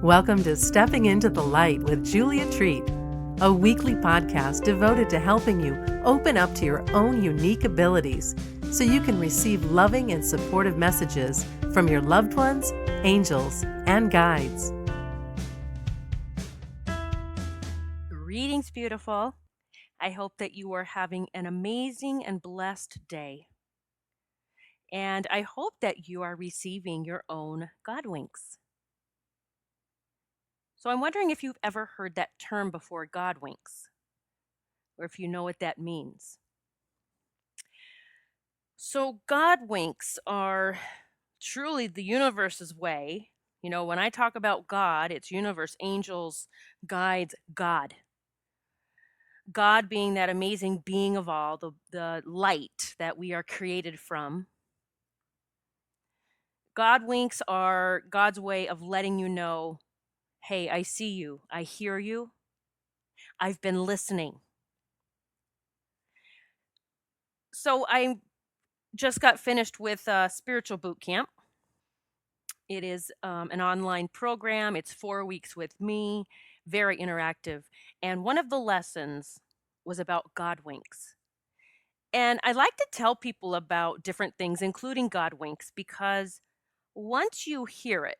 Welcome to Stepping Into the Light with Julia Treat, a weekly podcast devoted to helping you open up to your own unique abilities so you can receive loving and supportive messages from your loved ones, angels, and guides. Greetings, beautiful. I hope that you are having an amazing and blessed day. And I hope that you are receiving your own God winks. So I'm wondering if you've ever heard that term before, God winks, or if you know what that means. So God winks are truly the universe's way. You know, when I talk about God, it's universe, angels, guides, God. God being that amazing being of all, the light that we are created from. God winks are God's way of letting you know, hey, I see you, I hear you, I've been listening. So I just got finished with Spiritual Boot Camp. It is an online program. It's 4 weeks with me, very interactive. And one of the lessons was about God winks. And I like to tell people about different things, including God winks, because once you hear it,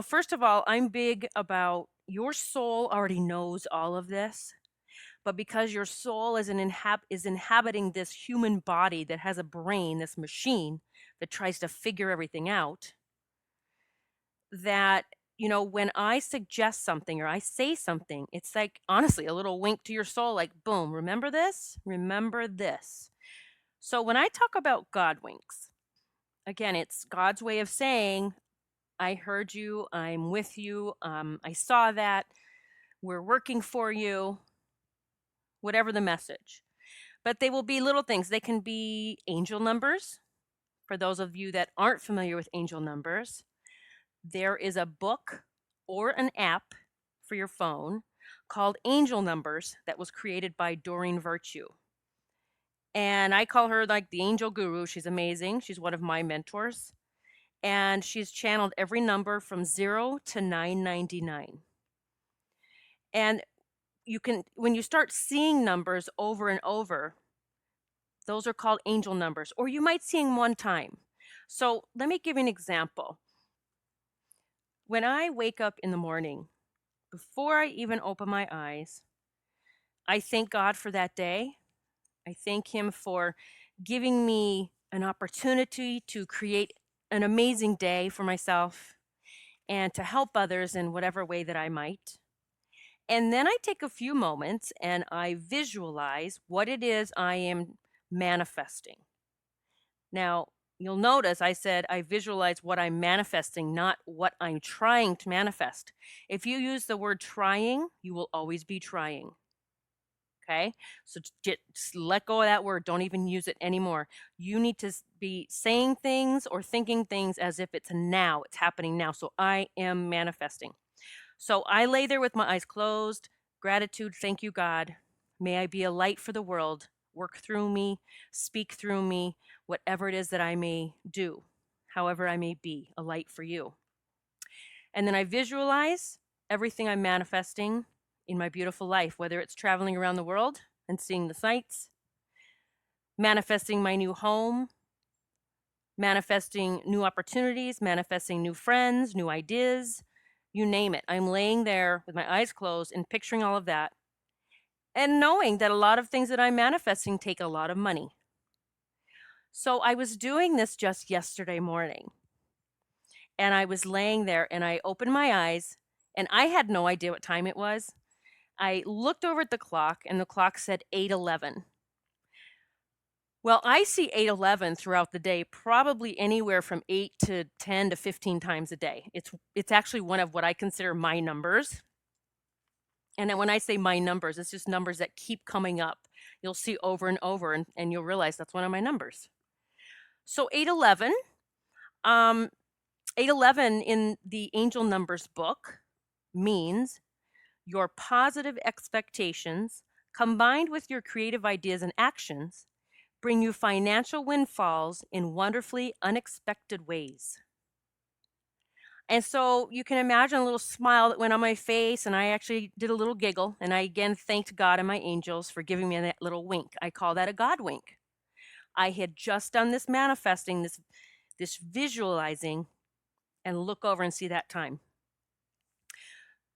first of all, I'm big about your soul already knows all of this, but because your soul is is inhabiting this human body that has a brain, this machine that tries to figure everything out, that when I suggest something or I say something, it's like honestly a little wink to your soul, like boom, remember this? Remember this. So when I talk about God winks, again, it's God's way of saying, I heard you. I'm with you. I saw that. We're working for you, whatever the message. But they will be little things. They can be angel numbers. For those of you that aren't familiar with angel numbers, there is a book or an app for your phone called Angel Numbers that was created by Doreen Virtue. And I call her like the angel guru. She's amazing. She's one of my mentors. And she's channeled every number from 0 to 999. And when you start seeing numbers over and over, those are called angel numbers, or you might see them one time. So let me give you an example. When I wake up in the morning, before I even open my eyes, I thank God for that day. I thank Him for giving me an opportunity to create an amazing day for myself and to help others in whatever way that I might. And then I take a few moments and I visualize what it is I am manifesting. Now, you'll notice I said I visualize what I'm manifesting, not what I'm trying to manifest. If you use the word trying, you will always be trying. Okay? So just let go of that word. Don't even use it anymore. You need to be saying things or thinking things as if it's now, it's happening now. So I am manifesting. So I lay there with my eyes closed. Gratitude. Thank you, God. May I be a light for the world. Work through me, speak through me, whatever it is that I may do, however I may be a light for you. And then I visualize everything I'm manifesting in my beautiful life, whether it's traveling around the world and seeing the sights, manifesting my new home, manifesting new opportunities, manifesting new friends, new ideas, you name it. I'm laying there with my eyes closed and picturing all of that and knowing that a lot of things that I'm manifesting take a lot of money. So I was doing this just yesterday morning and I was laying there and I opened my eyes and I had no idea what time it was. I looked over at the clock and the clock said 8:11. Well, I see 8:11 throughout the day, probably anywhere from 8 to 10 to 15 times a day. It's actually one of what I consider my numbers. And then when I say my numbers, it's just numbers that keep coming up. You'll see over and over, and you'll realize that's one of my numbers. So 8:11, 8:11 in the Angel Numbers book means your positive expectations combined with your creative ideas and actions bring you financial windfalls in wonderfully unexpected ways. And so you can imagine a little smile that went on my face, and I actually did a little giggle, and I again thanked God and my angels for giving me that little wink. I call that a God wink. I had just done this manifesting, this visualizing, and look over and see that time.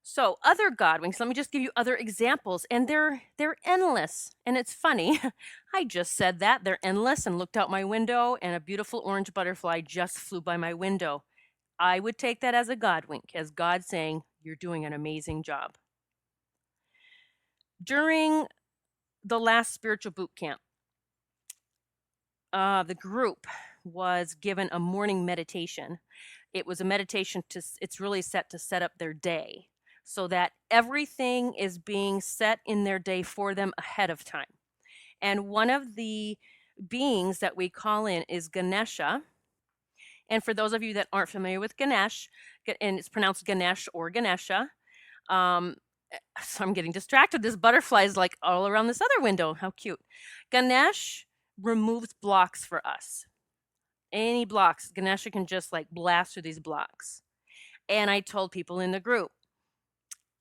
So other God winks, let me just give you other examples, and they're endless. And it's funny. I just said that they're endless and looked out my window, and a beautiful orange butterfly just flew by my window. I would take that as a God wink, as God saying, "You're doing an amazing job." During the last spiritual boot camp, the group was given a morning meditation. It was a meditation it's really set to set up their day so that everything is being set in their day for them ahead of time. And one of the beings that we call in is Ganesha. And for those of you that aren't familiar with Ganesh, and it's pronounced Ganesh or Ganesha, um, so I'm getting distracted. This butterfly is like all around this other window. How cute. Ganesh removes blocks for us. Any blocks, Ganesha can just like blast through these blocks. And I told people in the group,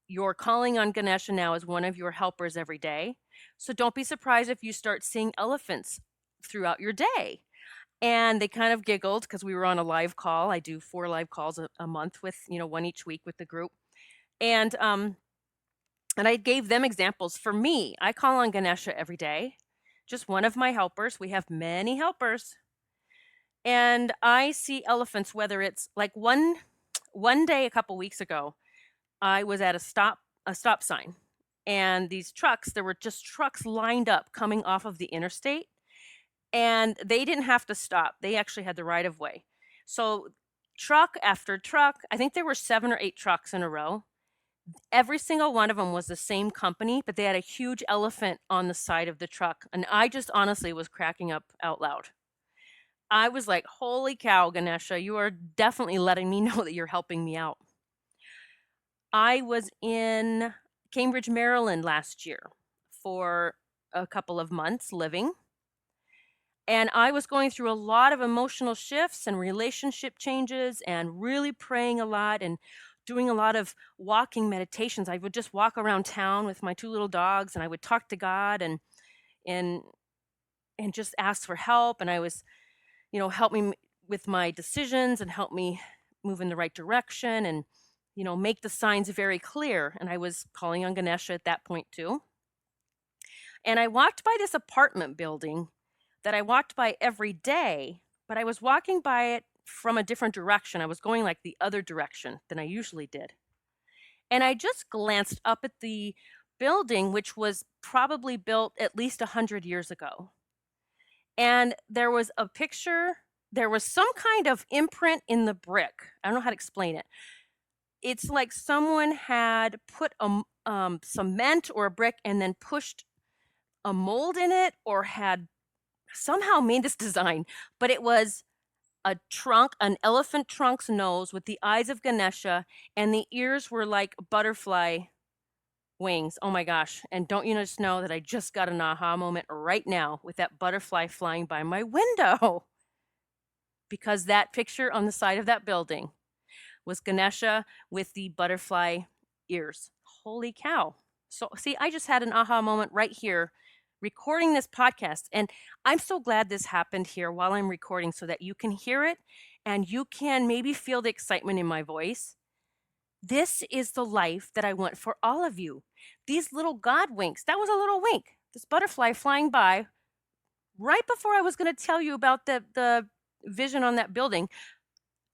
you're calling on Ganesha now as one of your helpers every day. So don't be surprised if you start seeing elephants throughout your day. And they kind of giggled because we were on a live call. I do 4 live calls a month with, one each week with the group. And I gave them examples. For me, I call on Ganesha every day, just one of my helpers. We have many helpers. And I see elephants, whether it's like one day a couple weeks ago, I was at a stop sign, and these trucks, there were just trucks lined up coming off of the interstate, and they didn't have to stop. They actually had the right of way. So truck after truck, I think there were 7 or 8 trucks in a row. Every single one of them was the same company, but they had a huge elephant on the side of the truck. And I just honestly was cracking up out loud. I was like, holy cow, Ganesha, you are definitely letting me know that you're helping me out. I was in Cambridge, Maryland last year for a couple of months living. And I was going through a lot of emotional shifts and relationship changes and really praying a lot and doing a lot of walking meditations. I would just walk around town with my 2 little dogs, and I would talk to God and and just ask for help. And I was, help me with my decisions and help me move in the right direction and, make the signs very clear. And I was calling on Ganesha at that point too. And I walked by this apartment building that I walked by every day, but I was walking by it from a different direction. I was going like the other direction than I usually did. And I just glanced up at the building, which was probably built at least 100 years ago. And there was a picture, there was some kind of imprint in the brick. I don't know how to explain it. It's like someone had put cement or a brick and then pushed a mold in it, or had somehow made this design, but it was a trunk, an elephant trunk's nose with the eyes of Ganesha, and the ears were like butterfly wings. Oh my gosh. And don't you just know that I just got an aha moment right now with that butterfly flying by my window? Because that picture on the side of that building was Ganesha with the butterfly ears. Holy cow. So see, I just had an aha moment right here recording this podcast. And I'm so glad this happened here while I'm recording so that you can hear it and you can maybe feel the excitement in my voice. This is the life that I want for all of you. These little God winks, that was a little wink. This butterfly flying by right before I was going to tell you about the vision on that building,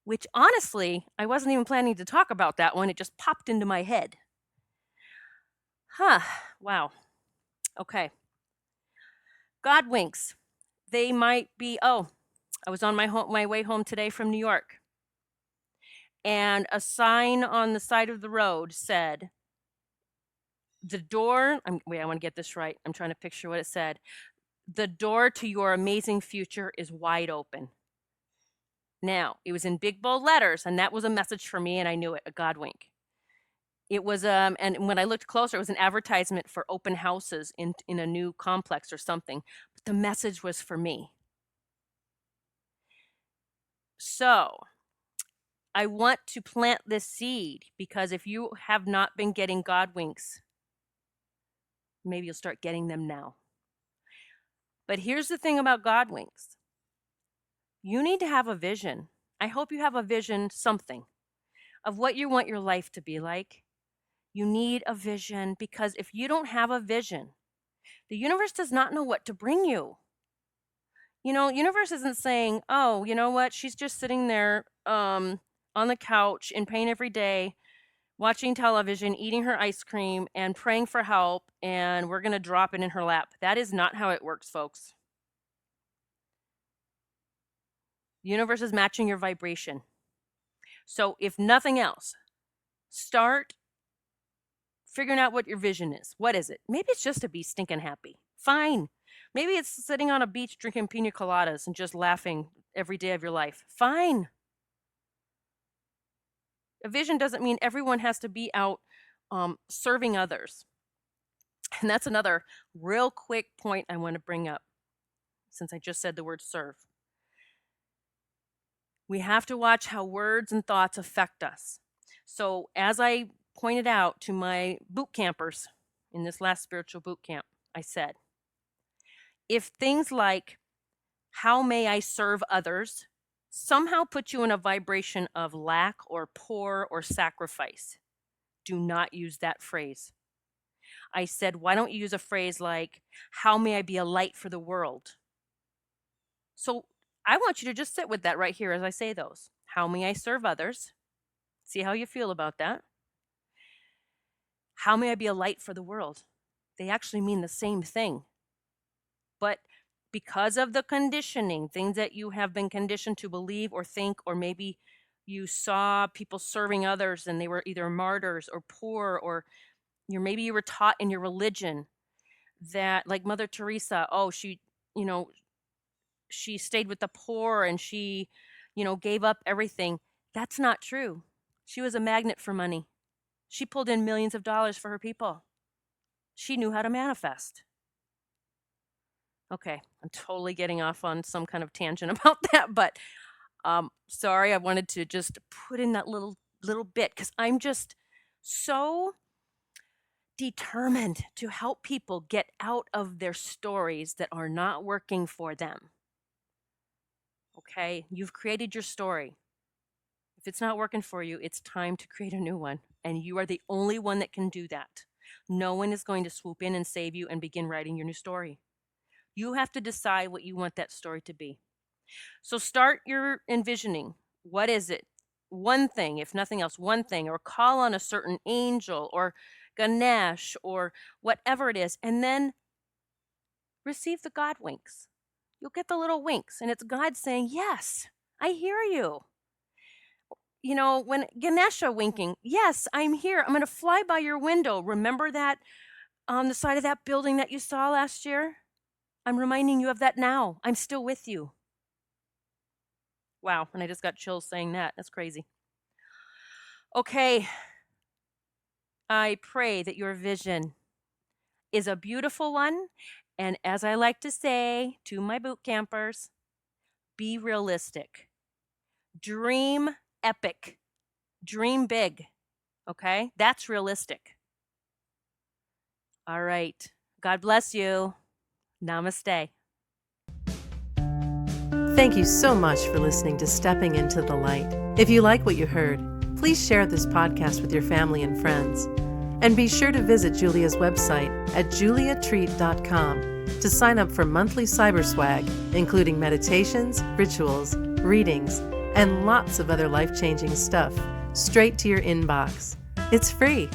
which honestly, I wasn't even planning to talk about that one. It just popped into my head. Wow. Okay. God winks. They might be, I was on my way home today from New York, and a sign on the side of the road said, the door, I want to get this right. I'm trying to picture what it said. The door to your amazing future is wide open. Now, it was in big bold letters, and that was a message for me, and I knew it, a God wink. It was, and when I looked closer, it was an advertisement for open houses in a new complex or something. But the message was for me. So, I want to plant this seed because if you have not been getting God winks, maybe you'll start getting them now. But here's the thing about God winks. You need to have a vision. I hope you have a vision, something, of what you want your life to be like. You need a vision because if you don't have a vision, the universe does not know what to bring you. Universe isn't saying, oh, you know what? She's just sitting there on the couch in pain every day, watching television, eating her ice cream, and praying for help, and we're going to drop it in her lap. That is not how it works, folks. The universe is matching your vibration. So if nothing else, start figuring out what your vision is. What is it? Maybe it's just to be stinking happy. Fine. Maybe it's sitting on a beach drinking pina coladas and just laughing every day of your life. Fine. A vision doesn't mean everyone has to be out serving others. And that's another real quick point I want to bring up since I just said the word serve. We have to watch how words and thoughts affect us. So as I pointed out to my boot campers in this last spiritual boot camp, I said, if things like, how may I serve others, somehow put you in a vibration of lack or poor or sacrifice, do not use that phrase. I said, why don't you use a phrase like, how may I be a light for the world? So I want you to just sit with that right here as I say those. How may I serve others? See how you feel about that. How may I be a light for the world? They actually mean the same thing. But because of the conditioning, things that you have been conditioned to believe or think, or maybe you saw people serving others and they were either martyrs or poor, or maybe you were taught in your religion that, like Mother Teresa, she stayed with the poor and she, gave up everything. That's not true. She was a magnet for money. She pulled in millions of dollars for her people. She knew how to manifest. Okay, I'm totally getting off on some kind of tangent about that, but sorry, I wanted to just put in that little bit because I'm just so determined to help people get out of their stories that are not working for them. Okay, you've created your story. If it's not working for you, it's time to create a new one, and you are the only one that can do that. No one is going to swoop in and save you and begin writing your new story. You have to decide what you want that story to be. So start your envisioning. What is it? One thing, if nothing else, one thing, or call on a certain angel or Ganesh or whatever it is, and then receive the God winks. You'll get the little winks, and it's God saying, yes, I hear you. When Ganesha winking, yes, I'm here. I'm going to fly by your window. Remember that on the side of that building that you saw last year? I'm reminding you of that now. I'm still with you. Wow, and I just got chills saying that. That's crazy. Okay. I pray that your vision is a beautiful one. And as I like to say to my boot campers, be realistic. Dream epic. Dream big. Okay? That's realistic. All right. God bless you. Namaste. Thank you so much for listening to Stepping into the Light. If you like what you heard, please share this podcast with your family and friends. And be sure to visit Julia's website at juliatreat.com to sign up for monthly cyber swag, including meditations, rituals, readings, and lots of other life-changing stuff straight to your inbox. It's free.